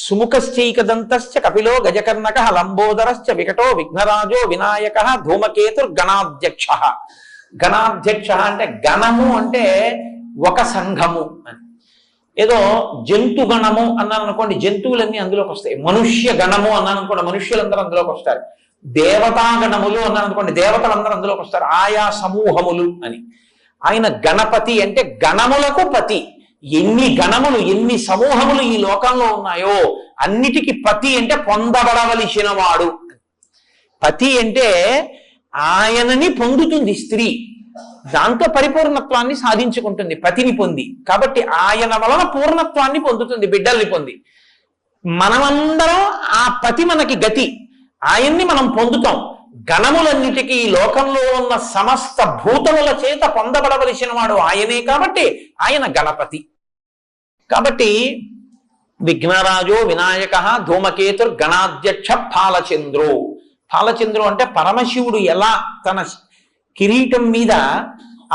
సుముఖశ్చైకదంతశ్చ కపిలో గజకర్ణక లంబోదరశ్చ వికటో విఘ్నరాజో వినాయక ధూమకేతుర్గణాధ్యక్ష. గణాధ్యక్ష అంటే గణము అంటే ఒక సంఘము అని. ఏదో జంతు గణము అన్నాను అనుకోండి, జంతువులన్నీ అందులోకి వస్తాయి. మనుష్య గణము అన్నాను అనుకోండి, మనుష్యులందరూ అందులోకి వస్తారు. దేవతా గణములు అన్నాను అనుకోండి, దేవతలందరూ అందులోకి వస్తారు. ఆయా సమూహములు అని. ఆయన గణపతి అంటే గణములకు పతి. ఎన్ని గణములు ఎన్ని సమూహములు ఈ లోకంలో ఉన్నాయో అన్నిటికీ పతి అంటే పొందబడవలసిన వాడు. పతి అంటే ఆయనని పొందుతుంది స్త్రీ, దాంతో పరిపూర్ణత్వాన్ని సాధించుకుంటుంది పతిని పొంది. కాబట్టి ఆయన వలన పూర్ణత్వాన్ని పొందుతుంది, బిడ్డల్ని పొంది. మనమందరం ఆ పతి మనకి గతి, ఆయన్ని మనం పొందుతాం. గణములన్నిటికీ ఈ లోకంలో ఉన్న సమస్త భూతముల చేత పొందబడవలసిన వాడు ఆయనే, కాబట్టి ఆయన గణపతి. కాబట్టి విఘ్నరాజో వినాయక ధూమకేతుర్ గణాధ్యక్ష ఫాలచంద్రో. ఫాలచంద్రు అంటే పరమశివుడు ఎలా తన కిరీటం మీద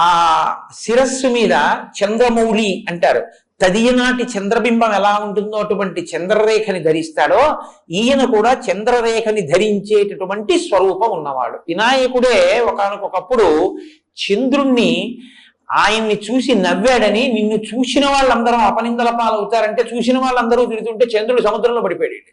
ఆ శిరస్సు మీద చంద్రమౌళి అంటారు, తదియనాటి చంద్రబింబం ఎలా ఉంటుందో అటువంటి చంద్రరేఖని ధరిస్తాడో ఈయన కూడా చంద్రరేఖని ధరించేటటువంటి స్వరూపం ఉన్నవాడు. వినాయకుడే ఒకానొకప్పుడు చంద్రుణ్ణి ఆయన్ని చూసి నవ్వాడని, నిన్ను చూసిన వాళ్ళందరూ అపనిందల పాలవుతారంటే చూసిన వాళ్ళందరూ తిడుతుంటే చంద్రుడు సముద్రంలో పడిపోయాడు.